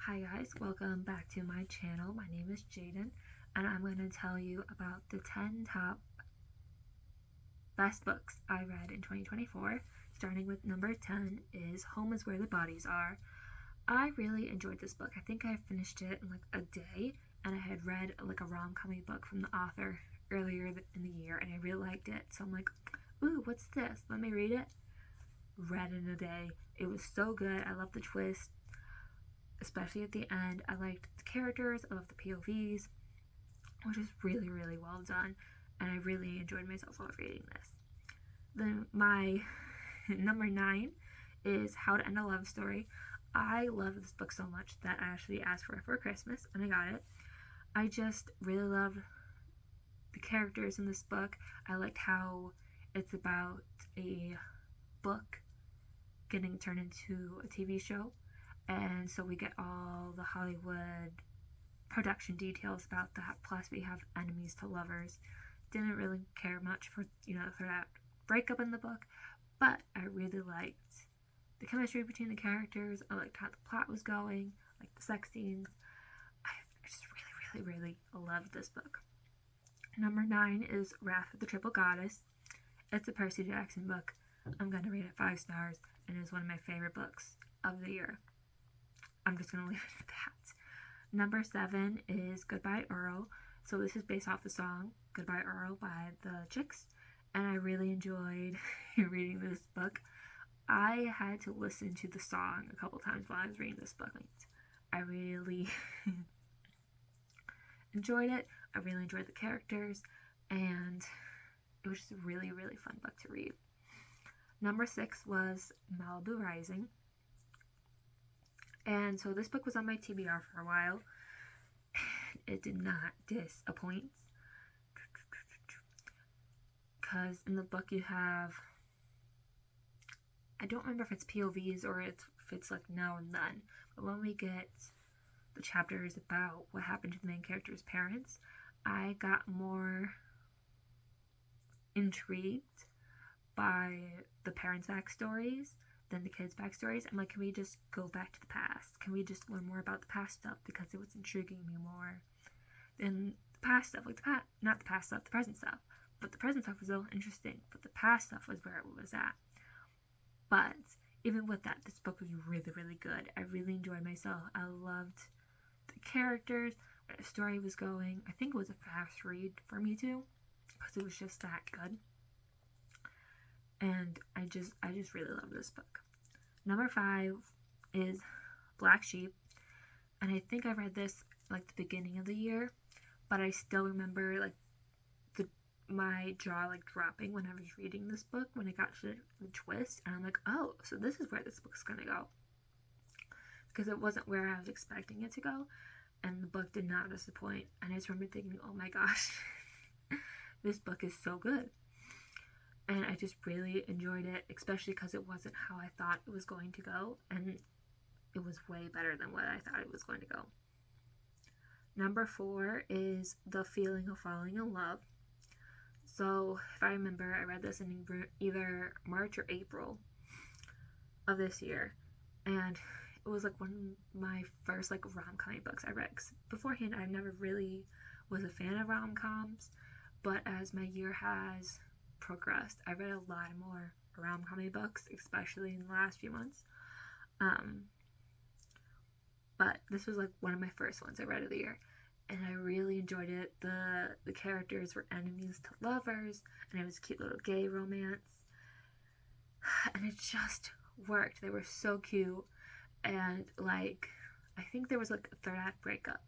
Hi guys, welcome back to my channel. My name is Jaden and I'm going to tell you about the 10 top best books I read in 2024. Starting with number 10 is Home is Where the Bodies Are. I really enjoyed this book. I think I finished it in like a day, and I had read like a rom-com book from the author earlier in the year and I really liked it. So I'm like, ooh, what's this? Let me read it. Read in a day. It was so good. I love the twist, especially at the end. I liked the characters, I loved the POVs, which is really, really well done, and I really enjoyed myself while reading this. Then my number 9 is How to End a Love Story. I love this book so much that I actually asked for it for Christmas, and I got it. I just really loved the characters in this book. I liked how it's about a book getting turned into a TV show, and so we get all the Hollywood production details about that. Plus we have enemies to lovers. Didn't really care much for that breakup in the book, but I really liked the chemistry between the characters. I liked how the plot was going, like the sex scenes. I just really loved this book. Number 9 is Wrath of the Triple Goddess. It's a Percy Jackson book. I'm gonna rate it 5 stars, and it's one of my favorite books of the year. I'm just gonna leave it at that. Number 7 is Goodbye Earl. So this is based off the song Goodbye Earl by the Chicks, and I really enjoyed reading this book. I had to listen to the song a couple times while I was reading this book. I really enjoyed it. I really enjoyed the characters, and it was just a really fun book to read. Number 6 was Malibu Rising. And so this book was on my TBR for a while. It did not disappoint. Because in the book you have, I don't remember if it's POVs or if it's like now and then, but when we get the chapters about what happened to the main character's parents, I got more intrigued by the parents' backstories than the kids' backstories. I'm like, can we just go back to the past? Can we just learn more about the past stuff? Because it was intriguing me more than the past stuff. Like not the past stuff, the present stuff. But the present stuff was so interesting, but the past stuff was where it was at. But even with that, this book was really good. I really enjoyed myself. I loved the characters, where the story was going. I think it was a fast read for me too, because it was just that good. And I just really love this book. Number 5 is Black Sheep, and I think I read this like the beginning of the year, but I still remember like my jaw like dropping when I was reading this book when it got to the twist, and I'm like, oh, so this is where this book's gonna go, because it wasn't where I was expecting it to go, and the book did not disappoint. And I just remember thinking, oh my gosh, this book is so good. And I just really enjoyed it, especially because it wasn't how I thought it was going to go, and it was way better than what I thought it was going to go. Number 4 is The Feeling of Falling in Love. So, if I remember, I read this in either March or April of this year, and it was like one of my first like rom-com books I read. Beforehand, I never really was a fan of rom-coms, but as my year has progressed, I read a lot more rom-com books, especially in the last few months. But this was like one of my first ones I read of the year, and I really enjoyed it. The characters were enemies to lovers, and it was a cute little gay romance, and it just worked. They were so cute, and like I think there was like a third act breakup,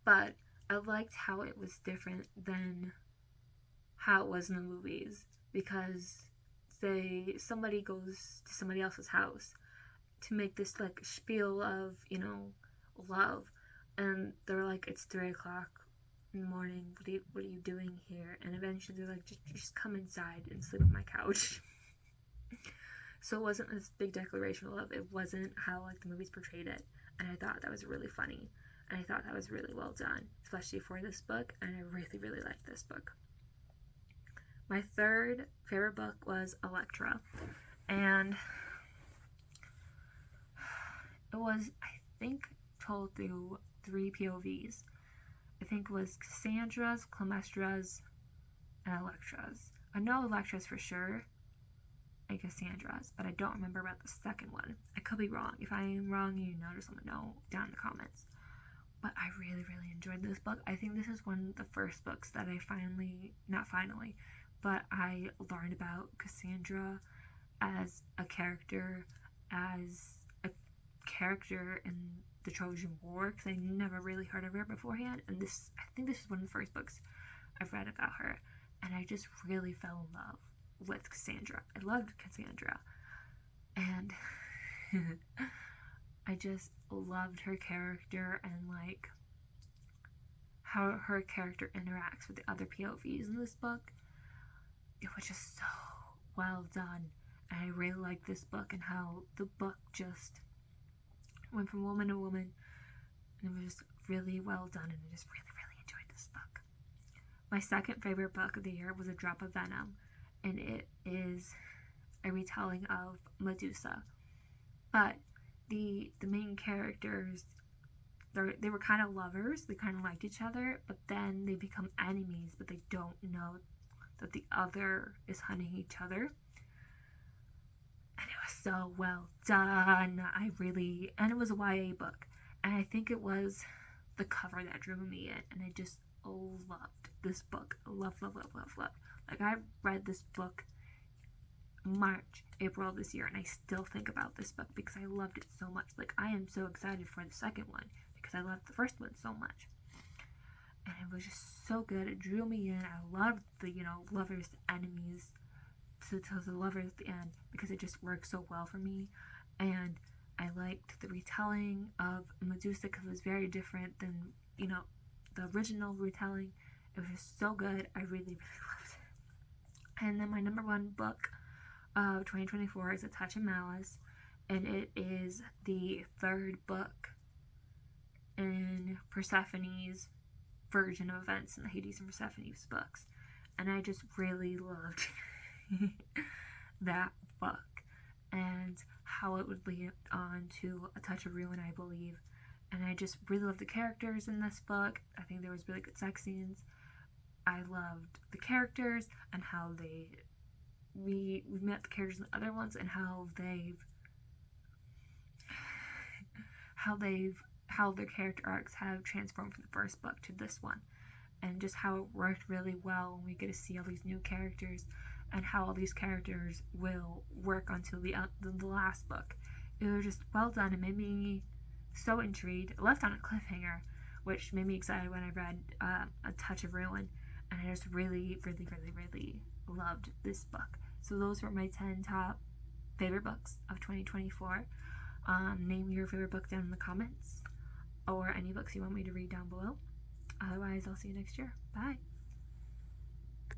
but I liked how it was different than how it was in the movies, because somebody goes to somebody else's house to make this like spiel of love, and they're like, it's 3 o'clock in the morning, what are you doing here? And eventually they're like, just come inside and sleep on my couch. So it wasn't this big declaration of love. It wasn't how like the movies portrayed it, and I thought that was really funny, and I thought that was really well done, especially for this book, and I really liked this book. My third favorite book was Elektra, and it was, I think, told through 3 POVs. I think it was Cassandra's, Clymestra's, and Electra's. I know Electra's for sure, and Cassandra's, but I don't remember about the second one. I could be wrong. If I am wrong, just let me know down in the comments. But I really, really enjoyed this book. I think this is one of the first books that I I learned about Cassandra as a character in the Trojan War, because I never really heard of her beforehand, and I think this is one of the first books I've read about her, and I just really fell in love with Cassandra. I loved Cassandra, and I just loved her character and like how her character interacts with the other POVs in this book. It was just so well done, and I really liked this book and how the book just went from woman to woman, and it was just really well done, and I just really, really enjoyed this book. My second favorite book of the year was A Drop of Venom, and it is a retelling of Medusa. But the main characters, they were kind of lovers, they kind of liked each other, but then they become enemies, but they don't know that the other is hunting each other. And it was so well done. And it was a YA book, and I think it was the cover that drew me in, and I just loved this book. Love. Like, I read this book March, April of this year, and I still think about this book because I loved it so much. Like, I am so excited for the second one because I loved the first one so much, and it was just so good. It drew me in. I loved the lovers to enemies to the lovers at the end, because it just worked so well for me. And I liked the retelling of Medusa because it was very different than the original retelling. It was just so good. I really, really loved it. And then my number one book of 2024 is A Touch of Malice, and it is the third book in Persephone's version of events in the Hades and Persephone's books, and I just really loved that book and how it would lead on to A Touch of Ruin, I believe. And I just really loved the characters in this book. I think there was really good sex scenes. I loved the characters and how we met the characters in the other ones, and how their character arcs have transformed from the first book to this one, and just how it worked really well when we get to see all these new characters and how all these characters will work until the last book. It was just well done. It made me so intrigued. It left on a cliffhanger, which made me excited when I read A Touch of Ruin, and I just really, really, really, really loved this book. So those were my 10 top favorite books of 2024. Name your favorite book down in the comments, or any books you want me to read down below. Otherwise, I'll see you next year. Bye.